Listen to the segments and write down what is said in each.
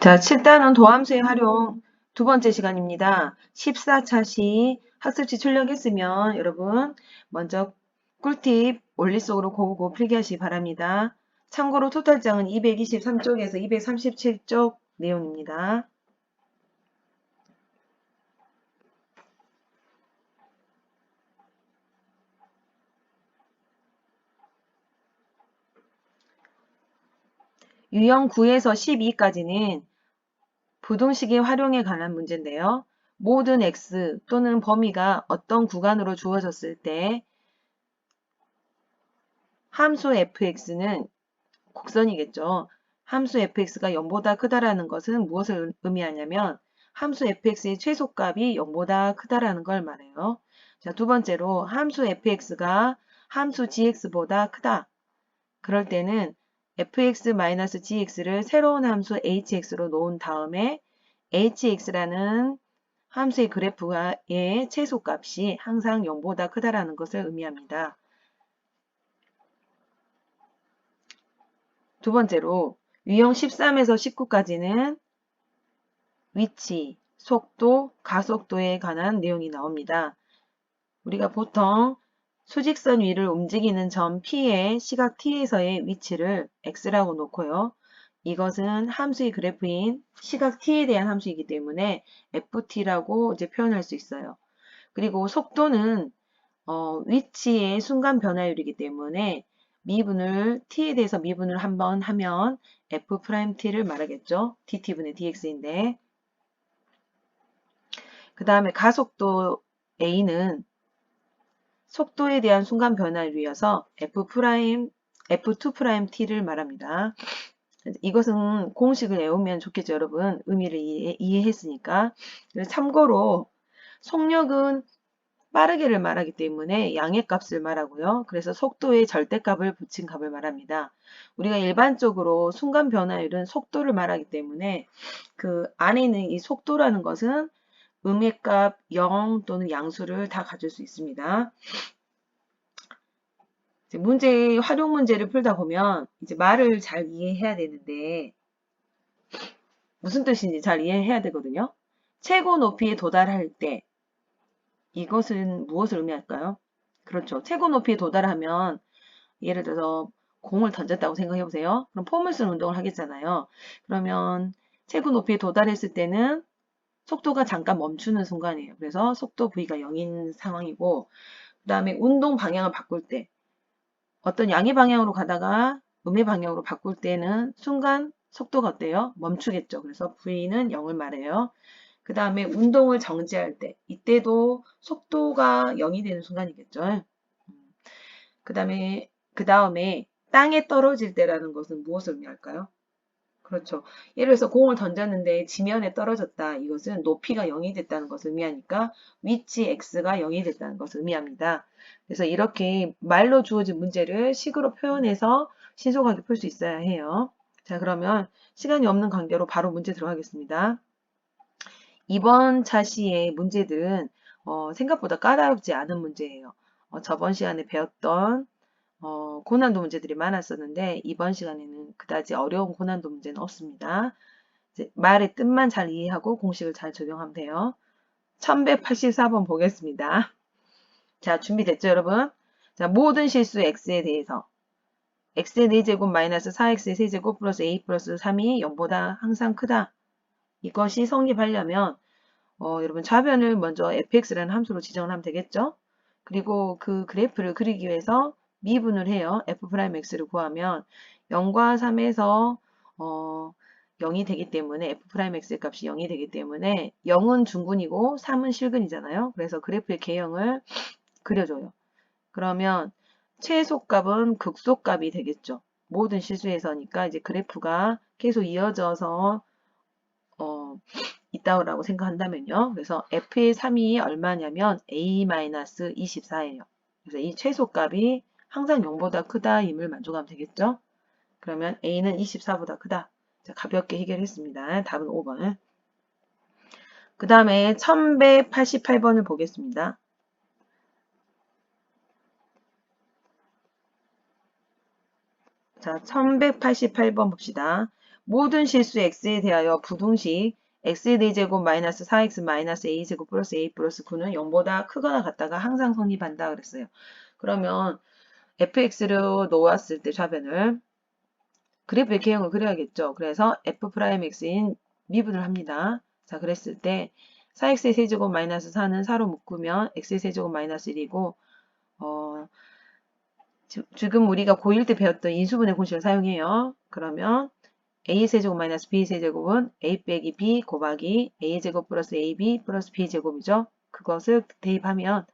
자, 7단원 도함수의 활용 두 번째 시간입니다. 14차 시 학습지 출력했으면 여러분 먼저 꿀팁 원리속으로 고우고 필기하시기 바랍니다. 참고로 토탈장은 223쪽에서 237쪽 내용입니다. 유형 9에서 12까지는 부등식의 활용에 관한 문제인데요. 모든 x 또는 범위가 어떤 구간으로 주어졌을 때 함수 fx는 곡선이겠죠. 함수 fx가 0보다 크다라는 것은 무엇을 의미하냐면 함수 fx의 최소값이 0보다 크다라는 걸 말해요. 자, 두 번째로 함수 fx가 함수 gx보다 크다. 그럴 때는 fx-gx를 새로운 함수 hx로 놓은 다음에 hx라는 함수의 그래프의 최소값이 항상 0보다 크다라는 것을 의미합니다. 두 번째로 유형 13에서 19까지는 위치, 속도, 가속도에 관한 내용이 나옵니다. 우리가 보통 수직선 위를 움직이는 점 P의 시각 T에서의 위치를 X라고 놓고요. 이것은 함수의 그래프인 시각 T에 대한 함수이기 때문에 FT라고 이제 표현할 수 있어요. 그리고 속도는 위치의 순간 변화율이기 때문에 미분을 t에 대해서 미분을 한번 하면 f't를 말하겠죠. dt분의 dx인데 그 다음에 가속도 a는 속도에 대한 순간 변화율이어서 f2't를 말합니다. 이것은 공식을 외우면 좋겠죠, 여러분. 의미를 이해했으니까. 참고로 속력은 빠르게를 말하기 때문에 양의 값을 말하고요. 그래서 속도의 절대값을 붙인 값을 말합니다. 우리가 일반적으로 순간 변화율은 속도를 말하기 때문에 그 안에 있는 이 속도라는 것은 음의 값 0 또는 양수를 다 가질 수 있습니다. 이제 활용 문제를 풀다 보면 이제 말을 잘 이해해야 되는데 무슨 뜻인지 잘 이해해야 되거든요. 최고 높이에 도달할 때 이것은 무엇을 의미할까요? 그렇죠. 최고 높이에 도달하면 예를 들어서 공을 던졌다고 생각해 보세요. 그럼 폼을 쓴 운동을 하겠잖아요. 그러면 최고 높이에 도달했을 때는 속도가 잠깐 멈추는 순간이에요. 그래서 속도 V가 0인 상황이고 그 다음에 운동 방향을 바꿀 때 어떤 양의 방향으로 가다가 음의 방향으로 바꿀 때는 순간 속도가 어때요? 멈추겠죠. 그래서 V는 0을 말해요. 그 다음에 운동을 정지할 때 이때도 속도가 0이 되는 순간이겠죠. 그 다음에 땅에 떨어질 때라는 것은 무엇을 의미할까요? 그렇죠. 예를 들어서 공을 던졌는데 지면에 떨어졌다. 이것은 높이가 0이 됐다는 것을 의미하니까 위치 x가 0이 됐다는 것을 의미합니다. 그래서 이렇게 말로 주어진 문제를 식으로 표현해서 신속하게 풀 수 있어야 해요. 자, 그러면 시간이 없는 관계로 바로 문제 들어가겠습니다. 이번 차시의 문제들은 생각보다 까다롭지 않은 문제예요. 저번 시간에 배웠던 고난도 문제들이 많았었는데 이번 시간에는 그다지 어려운 고난도 문제는 없습니다. 이제 말의 뜻만 잘 이해하고 공식을 잘 적용하면 돼요. 1184번 보겠습니다. 자, 준비됐죠, 여러분? 자, 모든 실수 x에 대해서 x의 4제곱 마이너스 4x의 세제곱 플러스 a 플러스 3이 0보다 항상 크다. 이것이 성립하려면 여러분 좌변을 먼저 fx라는 함수로 지정을 하면 되겠죠? 그리고 그 그래프를 그리기 위해서 미분을 해요. f'x를 구하면 0과 3에서 0이 되기 때문에 f'x의 값이 0이 되기 때문에 0은 중근이고 3은 실근이잖아요. 그래서 그래프의 개형을 그려줘요. 그러면 최소값은 극소값이 되겠죠. 모든 실수에서니까 이제 그래프가 계속 이어져서 있다고 생각한다면요. 그래서 f의 3이 얼마냐면 a-24예요. 그래서 이 최소값이 항상 0보다 크다임을 만족하면 되겠죠. 그러면 a는 24보다 크다. 자, 가볍게 해결했습니다. 답은 5번. 그 다음에 1188번을 보겠습니다. 자, 1188번 봅시다. 모든 실수 x에 대하여 부등식 x의 4제곱 마이너스 4x 마이너스 a제곱 플러스 a 플러스 9는 0보다 크거나 같다가 항상 성립한다 그랬어요. 그러면 fx로 놓았을 때 좌변을 그래프의 개형을 그려야겠죠. 그래서 f'x인 미분을 합니다. 자, 그랬을 때 4x의 세제곱 마이너스 4는 4로 묶으면 x의 세제곱 마이너스 1이고 지금 우리가 고1 때 배웠던 인수분해 공식을 사용해요. 그러면 a세제곱 마이너스 b세제곱은 a 빼기 b 곱하기 a제곱 플러스 ab 플러스 b제곱이죠. 그것을 대입하면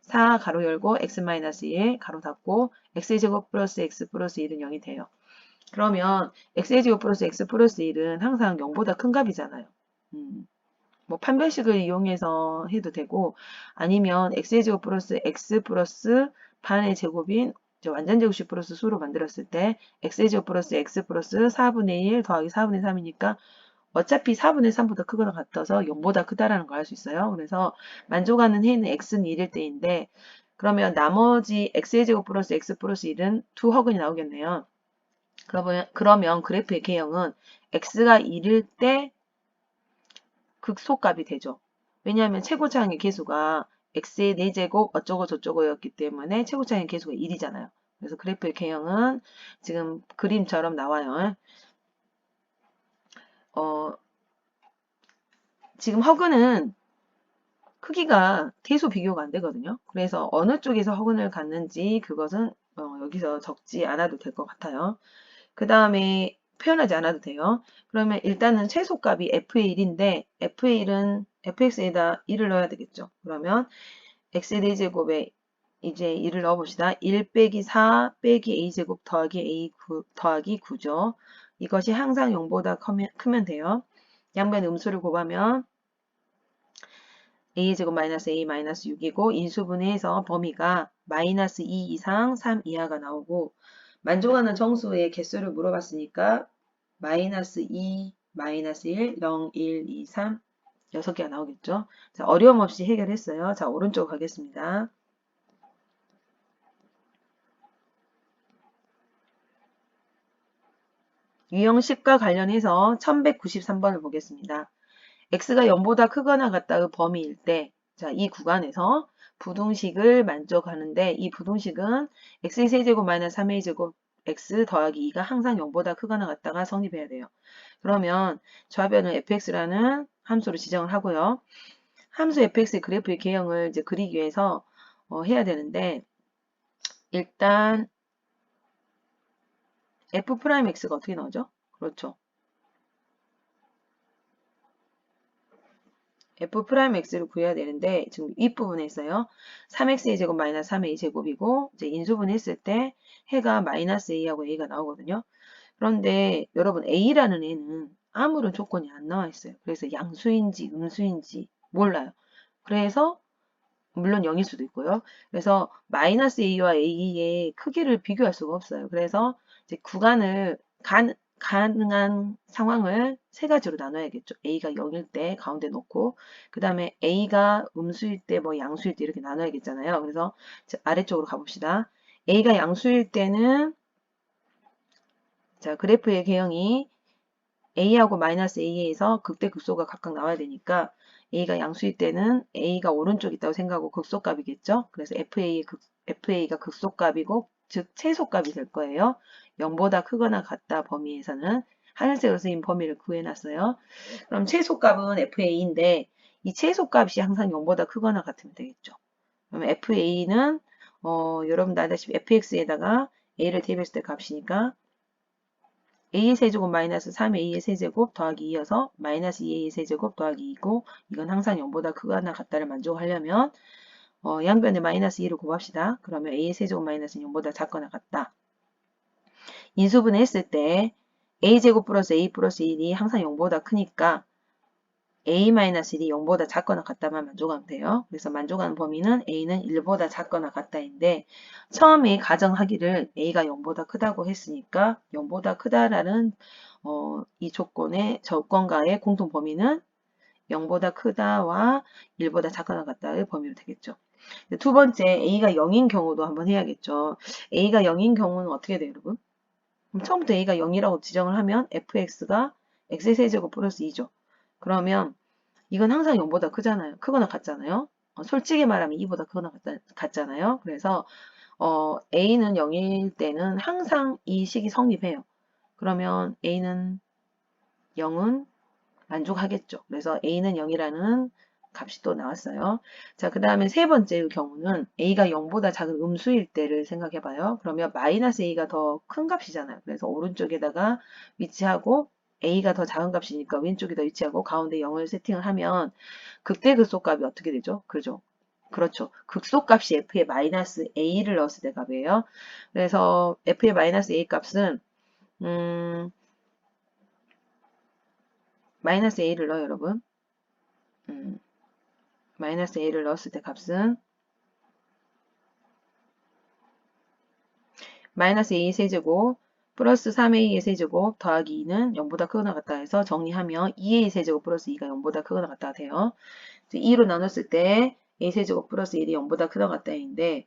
4 가로 열고 x 마이너스 1 가로 닫고 x제곱 플러스 x 플러스 1은 0이 돼요. 그러면 x제곱 플러스 x 플러스 1은 항상 0보다 큰 값이잖아요. 뭐 판별식을 이용해서 해도 되고 아니면 x제곱 플러스 x 플러스 반의 제곱인 완전 제곱식 플러스 수로 만들었을 때 x제곱 플러스 x 플러스 4분의 1 더하기 4분의 3이니까 어차피 4분의 3보다 크거나 같아서 0보다 크다라는 걸 알 수 있어요. 그래서 만족하는 해는 x는 1일 때인데 그러면 나머지 x제곱 플러스 x 플러스 1은 2허근이 나오겠네요. 그러면 그래프의 개형은 x가 1일 때 극소값이 되죠. 왜냐하면 최고차항의 계수가 x의 4제곱 어쩌고 저쩌고였기 때문에 최고차항의 계수가 1이잖아요. 그래서 그래프의 개형은 지금 그림처럼 나와요. 지금 허근은 크기가 계수 비교가 안 되거든요. 그래서 어느 쪽에서 허근을 갖는지 그것은 여기서 적지 않아도 될 것 같아요. 그 다음에 표현하지 않아도 돼요. 그러면 일단은 최소값이 f의 1인데 f의 1은 fx에다 1을 넣어야 되겠죠. 그러면 x의 4제곱에 이제 1을 넣어봅시다. 1 빼기 4 빼기 a제곱 더하기 a 더하기 9죠. 이것이 항상 0보다 크면 돼요. 양변 음수를 곱하면 a제곱 마이너스 a 마이너스 6이고 인수분해해서 범위가 마이너스 2 이상 3 이하가 나오고 만족하는 정수의 개수를 물어봤으니까 마이너스 2, 마이너스 1, 0, 1, 2, 3 6개가 나오겠죠. 자, 어려움 없이 해결했어요. 자, 오른쪽 가겠습니다. 유형 10과 관련해서 1193번을 보겠습니다. x가 0보다 크거나 같다의 범위일 때, 자, 이 구간에서 부등식을 만족하는데 이 부등식은 x의 세제곱 마이너스 3의 제곱 x 더하기 2가 항상 0보다 크거나 같다가 성립해야 돼요. 그러면 좌변은 fx라는 함수로 지정을 하고요. 함수 fx의 그래프의 개형을 이제 그리기 위해서 해야 되는데 일단 f'x가 어떻게 나오죠? 그렇죠. f'x를 구해야 되는데 지금 윗부분에 있어요. 3x의 제곱 마이너스 3의 제곱이고 이제 인수분했을 때 해가 마이너스 a하고 a가 나오거든요. 그런데 여러분 a라는 애는 아무런 조건이 안 나와 있어요. 그래서 양수인지 음수인지 몰라요. 그래서 물론 0일 수도 있고요. 그래서 마이너스 a와 a의 크기를 비교할 수가 없어요. 그래서 이제 구간을 가능한 상황을 세 가지로 나눠야겠죠. a가 0일 때 가운데 놓고 그 다음에 a가 음수일 때 뭐 양수일 때 이렇게 나눠야겠잖아요. 그래서 아래쪽으로 가봅시다. a가 양수일 때는 자 그래프의 개형이 a하고 마이너스 a에서 극대극소가 각각 나와야 되니까 a가 양수일 때는 a가 오른쪽에 있다고 생각하고 극소값이겠죠. 그래서 FA가 극소값이고 즉 최소값이 될 거예요. 0보다 크거나 같다 범위에서는 하늘색으로 쓰인 범위를 구해놨어요. 그럼 최소값은 FA인데 이 최소값이 항상 0보다 크거나 같으면 되겠죠. 그러면 FA는 여러분도 알다시피 FX에다가 A를 대입했을 때 값이니까 a의 세제곱 마이너스 3a의 세제곱 더하기 2여서 마이너스 2a의 세제곱 더하기 2고 이건 항상 0보다 크거나 같다를 만족하려면 양변에 마이너스 2를 곱합시다. 그러면 a의 세제곱 마이너스 0보다 작거나 같다. 인수분해 했을 때 a제곱 플러스 a 플러스 1이 항상 0보다 크니까 a-1이 0보다 작거나 같다만 만족하면 돼요. 그래서 만족하는 범위는 a는 1보다 작거나 같다인데 처음에 가정하기를 a가 0보다 크다고 했으니까 0보다 크다라는 이 조건의 조건과의 공통 범위는 0보다 크다와 1보다 작거나 같다의 범위로 되겠죠. 두 번째 a가 0인 경우도 한번 해야겠죠. a가 0인 경우는 어떻게 돼요, 여러분? 그럼 처음부터 a가 0이라고 지정을 하면 fx가 x의 세제곱 플러스 2죠. 그러면 이건 항상 0보다 크잖아요. 크거나 같잖아요. 솔직히 말하면 2보다 크거나 같잖아요. 그래서 a는 0일 때는 항상 이 식이 성립해요. 그러면 a는 0은 만족하겠죠. 그래서 a는 0이라는 값이 또 나왔어요. 자, 그 다음에 세 번째 경우는 a가 0보다 작은 음수일 때를 생각해 봐요. 그러면 마이너스 a가 더 큰 값이잖아요. 그래서 오른쪽에다가 위치하고 a가 더 작은 값이니까 왼쪽에다 위치하고 가운데 0을 세팅을 하면 극대극소값이 어떻게 되죠? 그죠? 그렇죠. 극소값이 f의 마이너스 a를 넣었을 때 값이에요. 그래서 f의 마이너스 a 값은 마이너스 a를 넣어요, 여러분. 마이너스 a를 넣었을 때 값은 마이너스 a 세제곱 플러스 3a의 세제곱 더하기 2는 0보다 크거나 같다 해서 정리하면 2a 세제곱 플러스 2가 0보다 크거나 같다 돼요. 2로 나눴을 때 a 세제곱 플러스 1이 0보다 크거나 같다인데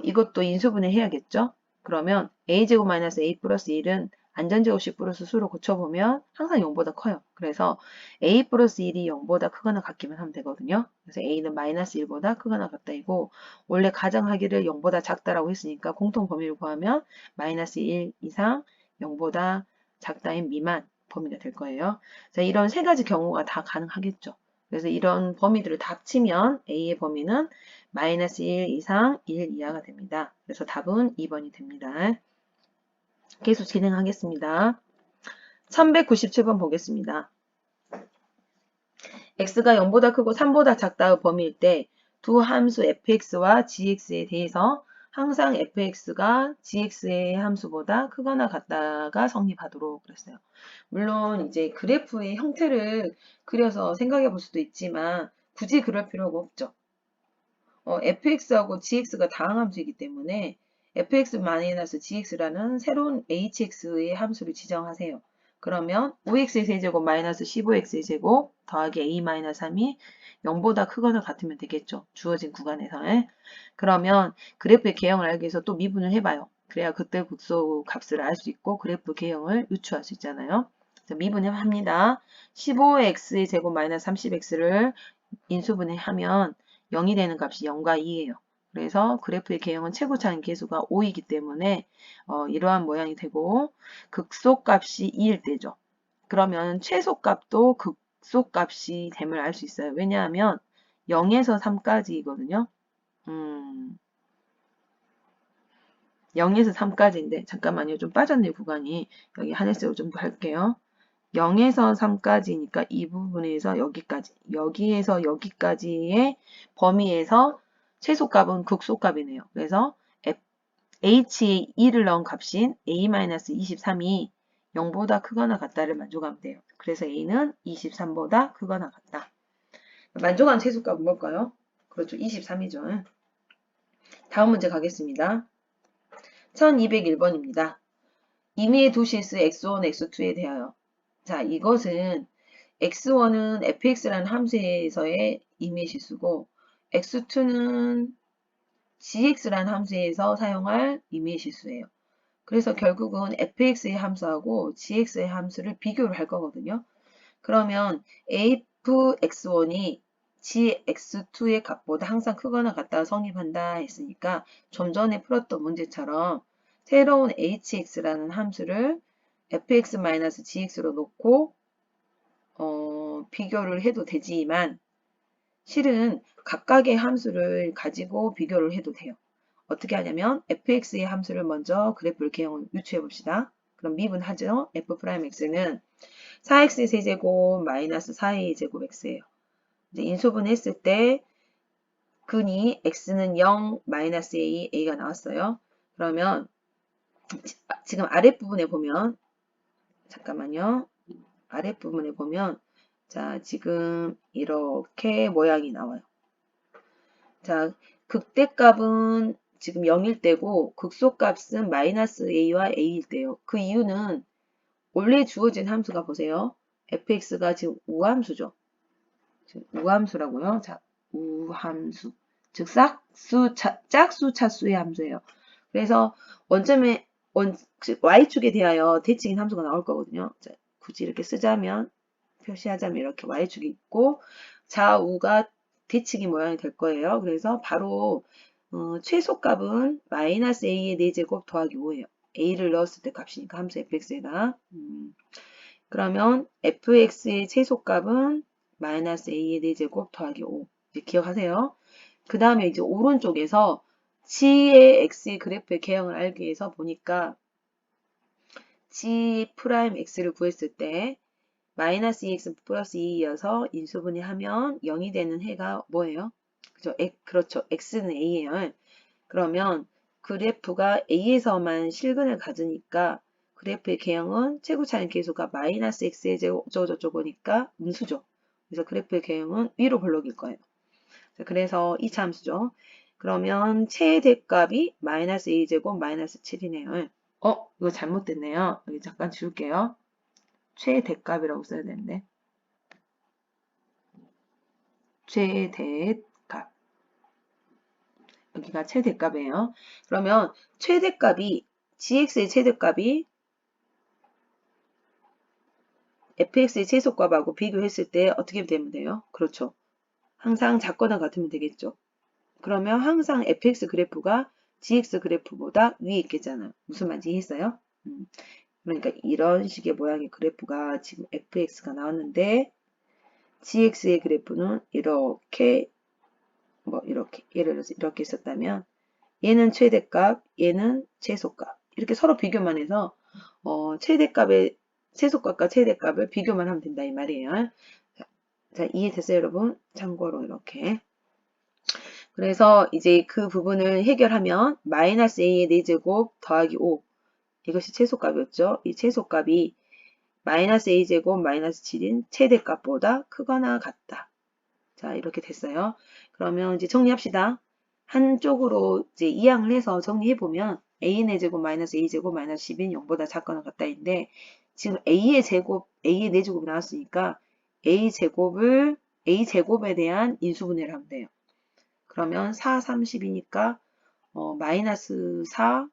이것도 인수분해 해야겠죠? 그러면 a제곱 마이너스 a 플러스 1은 안전제곱식 플러스 수로 고쳐보면 항상 0보다 커요. 그래서 a 플러스 1이 0보다 크거나 같기만 하면 되거든요. 그래서 a는 마이너스 1보다 크거나 같다이고 원래 가정하기를 0보다 작다라고 했으니까 공통 범위를 구하면 마이너스 1 이상 0보다 작다인 미만 범위가 될 거예요. 자, 이런 세 가지 경우가 다 가능하겠죠. 그래서 이런 범위들을 다 합치면 a의 범위는 마이너스 1 이상 1 이하가 됩니다. 그래서 답은 2번이 됩니다. 계속 진행하겠습니다. 1197번 보겠습니다. x가 0보다 크고 3보다 작다의 범위일 때 두 함수 fx와 gx에 대해서 항상 fx가 gx의 함수보다 크거나 같다가 성립하도록 그랬어요. 물론 이제 그래프의 형태를 그려서 생각해 볼 수도 있지만 굳이 그럴 필요가 없죠. fx하고 gx가 다항함수이기 때문에 fx-gx라는 새로운 hx의 함수를 지정하세요. 그러면 5x의 세제곱 마이너스 15x의 제곱 더하기 a-3이 0보다 크거나 같으면 되겠죠. 주어진 구간에서. 그러면 그래프의 개형을 알기 위해서 또 미분을 해봐요. 그래야 그때 극소 값을 알 수 있고 그래프 개형을 유추할 수 있잖아요. 미분합니다. 15x의 제곱 마이너스 30x를 인수분해하면 0이 되는 값이 0과 2예요. 그래서 그래프의 개형은 최고차인 계수가 5이기 때문에 이러한 모양이 되고 극소값이 2일 때죠. 그러면 최소값도 극소값이 됨을 알 수 있어요. 왜냐하면 0에서 3까지이거든요. 0에서 3까지인데 잠깐만요. 좀 빠졌네요. 구간이. 여기 하늘색으로 좀 할게요. 0에서 3까지니까 이 부분에서 여기까지, 여기에서 여기까지의 범위에서 최소값은 극소값이네요. 그래서 h에 2를 넣은 값인 a-23이 0보다 크거나 같다를 만족하면 돼요. 그래서 a는 23보다 크거나 같다. 만족한 최소값은 뭘까요? 그렇죠. 23이죠. 다음 문제 가겠습니다. 1201번입니다. 임의의 두 실수 x1, x2에 대하여 자, 이것은 x1은 fx라는 함수에서의 임의의 실수고 x2는 gx라는 함수에서 사용할 임의의 실수예요. 그래서 결국은 fx의 함수하고 gx의 함수를 비교를 할 거거든요. 그러면 fx1이 gx2의 값보다 항상 크거나 같다 성립한다 했으니까 좀 전에 풀었던 문제처럼 새로운 hx라는 함수를 fx-gx로 놓고 비교를 해도 되지만 실은 각각의 함수를 가지고 비교를 해도 돼요. 어떻게 하냐면 fx의 함수를 먼저 그래프를 개형을 유추해 봅시다. 그럼 미분하죠. f'x는 4x의 세제곱 마이너스 4a의 제곱 x예요. 이제 인수분 했을 때 근이 x는 0 마이너스 a, a가 나왔어요. 그러면 지금 아랫부분에 보면 잠깐만요. 아랫부분에 보면 자, 지금 이렇게 모양이 나와요. 자, 극대값은 지금 0일 때고 극소값은 마이너스 a와 a일 때요. 그 이유는 원래 주어진 함수가 보세요. fx가 지금 우함수죠. 지금 우함수라고요. 자, 우함수. 즉 짝수 차수의 함수예요. 그래서 원점에 y축에 대하여 대칭인 함수가 나올 거거든요. 자, 굳이 이렇게 쓰자면, 표시하자면 이렇게 y축이 있고, 좌우가 대칭이 모양이 될 거예요. 그래서 바로 최소값은 마이너스 a의 4제곱 더하기 5예요. a를 넣었을 때 값이니까 함수 fx에다. 그러면 fx의 최소값은 마이너스 a의 4제곱 더하기 5. 이제 기억하세요. 그 다음에 이제 오른쪽에서 g의 x의 그래프의 개형을 알기 위해서 보니까 g 프라임 x를 구했을 때 마이너스 2x 플러스 2이어서 인수분해 하면 0이 되는 해가 뭐예요? 그죠? 그렇죠. x는 a예요. 그러면 그래프가 a에서만 실근을 가지니까 그래프의 개형은 최고차는 계수가 마이너스 x의 제곱 어쩌고저쩌고니까 음수죠. 그래서 그래프의 개형은 위로 볼록일 거예요. 그래서 2차 함수죠. 그러면 최대값이 마이너스 a제곱 마이너스 7이네요. 이거 잘못됐네요. 여기 잠깐 지울게요. 최대값이라고 써야 되는데. 최대값. 여기가 최대값이에요. 그러면 최대값이 gx의 최대값이 fx의 최소값하고 비교했을 때 어떻게 되면 돼요? 그렇죠. 항상 작거나 같으면 되겠죠. 그러면 항상 fx 그래프가 gx 그래프보다 위에 있겠잖아요. 무슨 말인지 이해했어요? 그러니까 이런 식의 모양의 그래프가 지금 fx가 나왔는데 gx의 그래프는 이렇게 이렇게 예를 들어서 이렇게 있었다면 얘는 최대값, 얘는 최소값 이렇게 서로 비교만 해서 최대값의 최소값과 최대값을 비교만 하면 된다 이 말이에요. 자, 이해됐어요 여러분? 참고로 이렇게 그래서 이제 그 부분을 해결하면 마이너스 a의 4제곱 더하기 5 이것이 최소값이었죠. 이 최소값이 마이너스 a제곱 마이너스 7인 최대값보다 크거나 같다. 자, 이렇게 됐어요. 그러면 이제 정리합시다. 한쪽으로 이제 이항을 해서 정리해보면 a의 제곱 마이너스 a제곱 마이너스 10인 0보다 작거나 같다인데 지금 a의 제곱, a의 4제곱이 나왔으니까 a제곱에 대한 인수분해를 하면 돼요. 그러면 4, 30이니까 마이너스 4,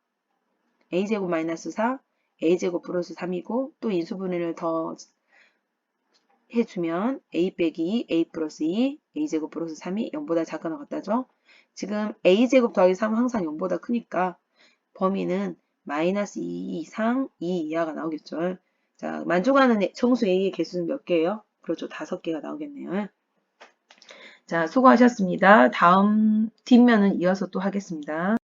a제곱 마이너스 4, a제곱 플러스 3이고 또 인수분해를 더 해주면 a 빼기 2, a 플러스 2, a제곱 플러스 3이 0보다 작거나 같다죠. 지금 a제곱 더하기 3은 항상 0보다 크니까 범위는 마이너스 2 이상 2 이하가 나오겠죠. 자, 만족하는 정수 a의 개수는 몇 개예요? 그렇죠. 5개가 나오겠네요. 자, 수고하셨습니다. 다음 뒷면은 이어서 또 하겠습니다.